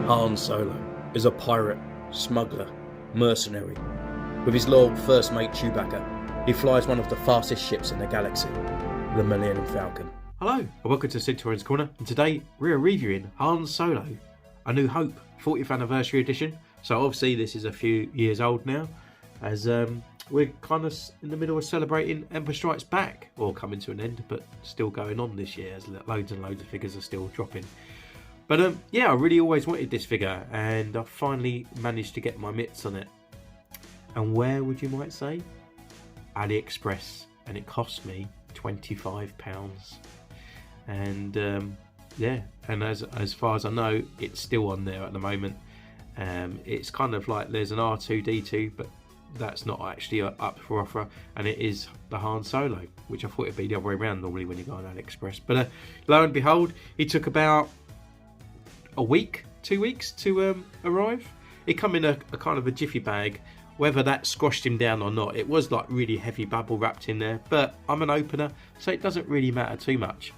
Han Solo is a pirate, smuggler, mercenary. With his loyal first mate Chewbacca, he flies one of the fastest ships in the galaxy, the Millennium Falcon. Hello, and welcome to Centurion's Corner, and today we're reviewing Han Solo, A New Hope 40th Anniversary Edition. So obviously this is a few years old now, as we're kind of in the middle of celebrating Empire Strikes Back, or coming to an end, but still going on this year, as loads and loads of figures are still dropping. But yeah, I really always wanted this figure, and I finally managed to get my mitts on it. And where would you might say? AliExpress, and it cost me £25. And yeah, and as far as I know, it's still on there at the moment. It's kind of like there's an R2-D2, but that's not actually up for offer, and it is the Han Solo, which I thought it'd be the other way around normally when you go on AliExpress. But lo and behold, it took about a week, 2 weeks to arrive. It come in a kind of a jiffy bag. Whether that squashed him down or not, it was like really heavy bubble wrapped in there, but I'm an opener, so it doesn't really matter too much.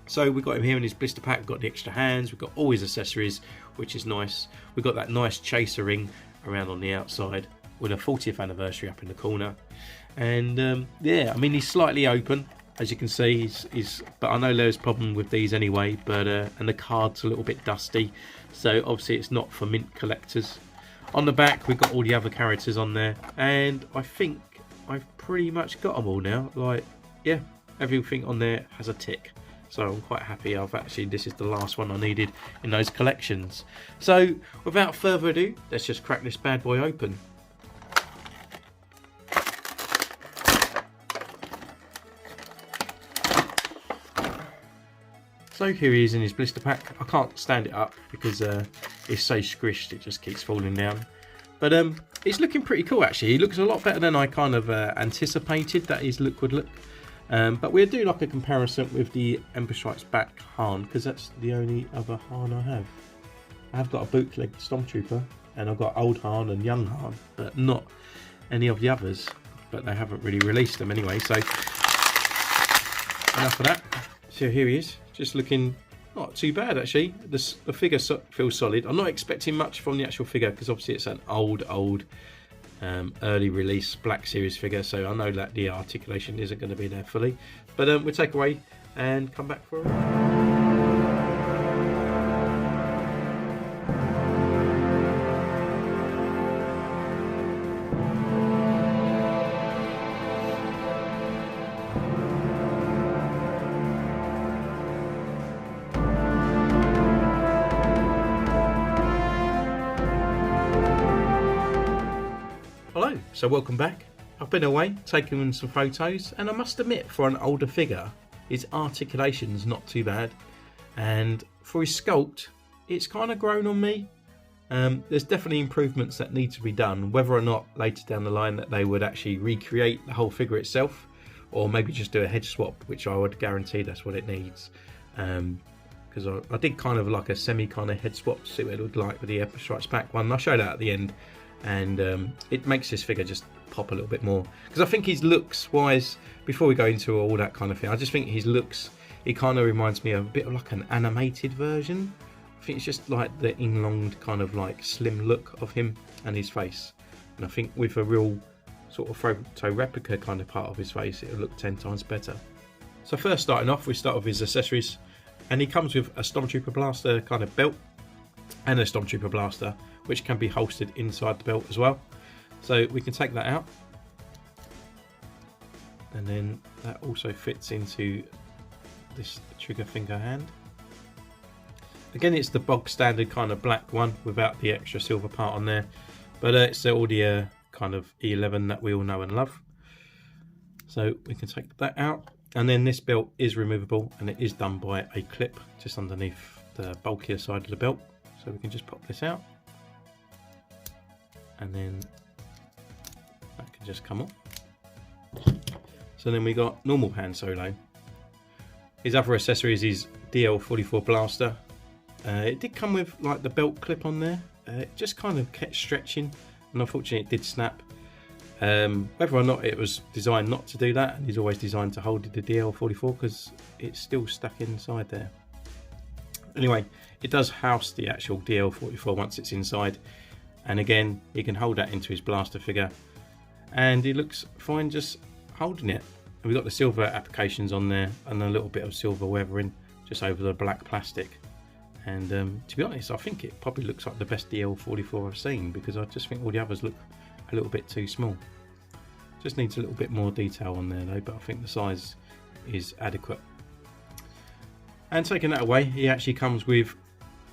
So we got him here in his blister pack, got the extra hands, we've got all his accessories, which is nice. We've got that nice chaser ring around on the outside with a 40th anniversary up in the corner. And yeah, I mean, he's slightly open, as you can see, but I know there's a problem with these anyway, but and the card's a little bit dusty, so obviously it's not for mint collectors. On the back we've got all the other characters on there, and I think I've pretty much got them all now. Like, yeah, everything on there has a tick, so I'm quite happy. This is the last one I needed in those collections. So without further ado, let's just crack this bad boy open. So here he is in his blister pack. I can't stand it up because it's so squished, it just keeps falling down. But it's looking pretty cool actually. He looks a lot better than I kind of anticipated that his look would look. But we'll do like a comparison with the Empire Strikes Back Han, because that's the only other Han I have. I have got a bootleg Stormtrooper, and I've got old Han and young Han, but not any of the others. But they haven't really released them anyway, so enough of that. So here he is, just looking not too bad actually. The figure feels solid. I'm not expecting much from the actual figure, because obviously it's an old early release Black Series figure, so I know that the articulation isn't going to be there fully. But we'll take away and come back for it. Hello, so welcome back. I've been away, taking some photos, and I must admit, for an older figure, his articulation's not too bad, and for his sculpt, it's kind of grown on me. There's definitely improvements that need to be done, whether or not later down the line that they would actually recreate the whole figure itself, or maybe just do a head swap, which I would guarantee that's what it needs. Because I did kind of like a semi kind of head swap to see what it looked like with the Empire Strikes Back one. I'll show that at the end. And it makes this figure just pop a little bit more, because I think his looks wise, before we go into all that kind of thing, I just think his looks, he kind of reminds me of a bit of like an animated version. I think it's just like the inlonged kind of like slim look of him and his face, and I think with a real sort of photo replica kind of part of his face, it'll look 10 times better. So first, starting off, we start with his accessories, and he comes with a Stormtrooper blaster kind of belt and a Stormtrooper blaster, which can be holstered inside the belt as well. So we can take that out, and then that also fits into this trigger finger hand. Again, it's the bog standard kind of black one without the extra silver part on there, but it's all the kind of E11 that we all know and love. So we can take that out, and then this belt is removable, and it is done by a clip just underneath the bulkier side of the belt. So we can just pop this out, and then that can just come off. So then we got normal Han Solo. His other accessories is DL44 blaster. It did come with like the belt clip on there. It just kind of kept stretching, and unfortunately it did snap. Whether or not it was designed not to do that, and he's always designed to hold the DL44 because it's still stuck inside there. Anyway, it does house the actual DL44 once it's inside, and again he can hold that into his blaster figure, and he looks fine just holding it. And we've got the silver applications on there and a little bit of silver weathering just over the black plastic. And to be honest, I think it probably looks like the best DL44 I've seen, because I just think all the others look a little bit too small. Just needs a little bit more detail on there though, but I think the size is adequate. And taking that away, he actually comes with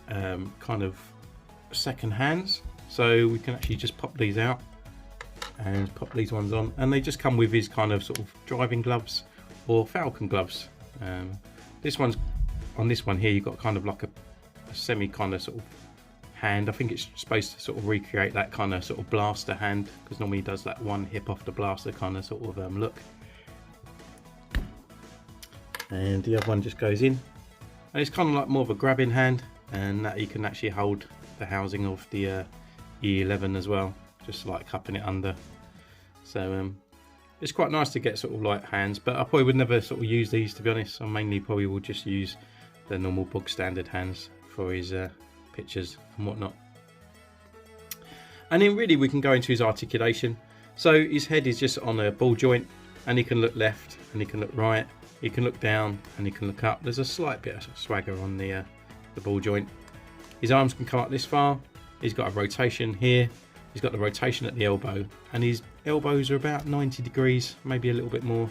kind of second hands, so we can actually just pop these out and pop these ones on, and they just come with his kind of sort of driving gloves or falcon gloves. This one's on this one here, you've got kind of like a semi kind of sort of hand. I think it's supposed to sort of recreate that kind of sort of blaster hand, because normally he does that one hip off the blaster kind of sort of look. And the other one just goes in, and it's kind of like more of a grabbing hand, and that you can actually hold the housing of the E11 as well, just like cupping it under. So it's quite nice to get sort of like hands, but I probably would never sort of use these, to be honest. I mainly probably will just use the normal bog standard hands for his pictures and whatnot. And then really we can go into his articulation. So his head is just on a ball joint, and he can look left and he can look right, he can look down and he can look up. There's a slight bit of swagger on the ball joint. His arms can come up this far, he's got a rotation here, he's got the rotation at the elbow, and his elbows are about 90 degrees, maybe a little bit more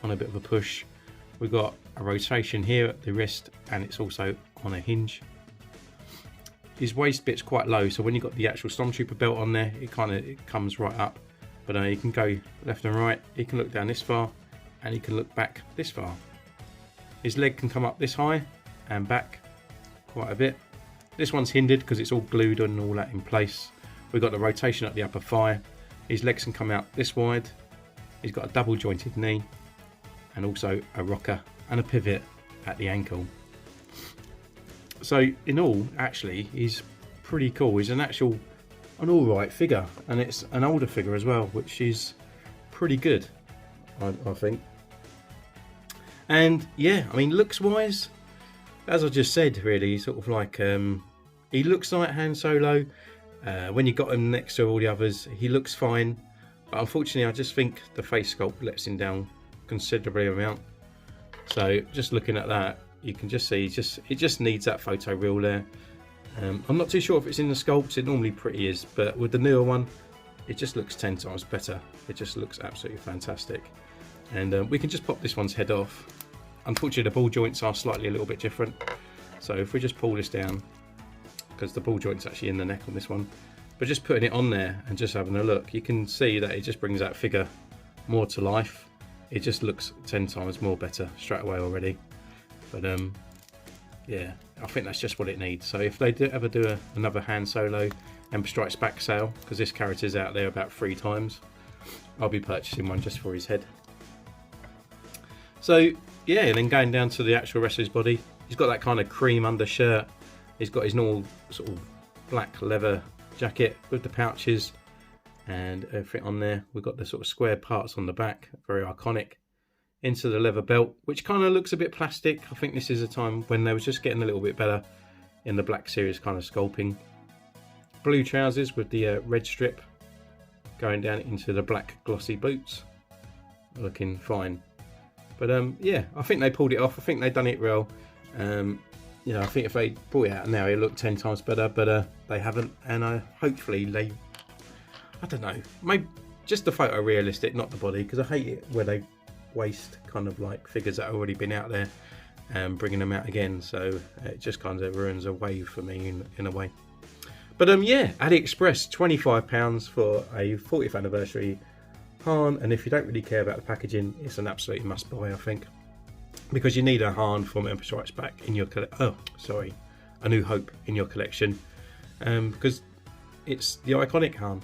on a bit of a push. We've got a rotation here at the wrist, and it's also on a hinge. His waist bit's quite low, so when you've got the actual Stormtrooper belt on there, it comes right up. But he can go left and right, he can look down this far, and he can look back this far. His leg can come up this high and back quite a bit. This one's hindered because it's all glued and all that in place. We've got the rotation at the upper thigh. His legs can come out this wide. He's got a double jointed knee, and also a rocker and a pivot at the ankle. So in all, actually, he's pretty cool. He's an alright figure, and it's an older figure as well, which is pretty good, I think. And yeah, I mean, looks wise, as I just said, really sort of like he looks like Han Solo. When you got him next to all the others, he looks fine, but unfortunately I just think the face sculpt lets him down considerably amount. So just looking at that, you can just see it just needs that photo reel there. I'm not too sure if it's in the sculpts, it normally pretty is, but with the newer one it just looks 10 times better. It just looks absolutely fantastic. And we can just pop this one's head off. Unfortunately the ball joints are slightly a little bit different, so if we just pull this down, because the ball joint's actually in the neck on this one, but just putting it on there and just having a look, you can see that it just brings that figure more to life. It just looks 10 times more better straight away already. But yeah, I think that's just what it needs. So if they ever do another Han Solo Empire Strikes Back sale, because this character's out there about 3 times, I'll be purchasing one just for his head. So yeah, and then going down to the actual rest of his body, he's got that kind of cream undershirt. He's got his normal sort of black leather jacket with the pouches and everything on there. We've got the sort of square parts on the back, very iconic. Into the leather belt, which kind of looks a bit plastic. I think this is a time when they was just getting a little bit better in the Black Series kind of sculpting. Blue trousers with the red strip going down into the black glossy boots, looking fine. But yeah, I think they pulled it off. I think they've done it well. You know, I think if they brought it out now, it looked 10 times better, but they haven't, and hopefully they, I don't know, maybe just the photo realistic, not the body, because I hate it where they waste kind of like figures that have already been out there and bringing them out again, so it just kind of ruins a wave for me in a way. But yeah, AliExpress, £25 for a 40th anniversary Han, and if you don't really care about the packaging, it's an absolute must buy, I think, because you need a Han from Empire Strikes Back in your A New Hope in your collection, because it's the iconic Han.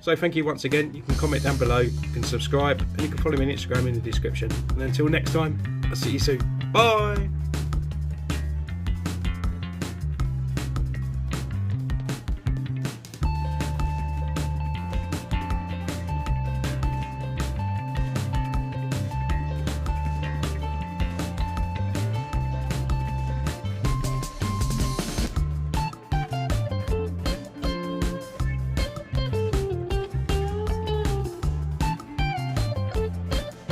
So thank you once again. You can comment down below, you can subscribe, and you can follow me on Instagram in the description. And until next time, I'll see you soon. Bye!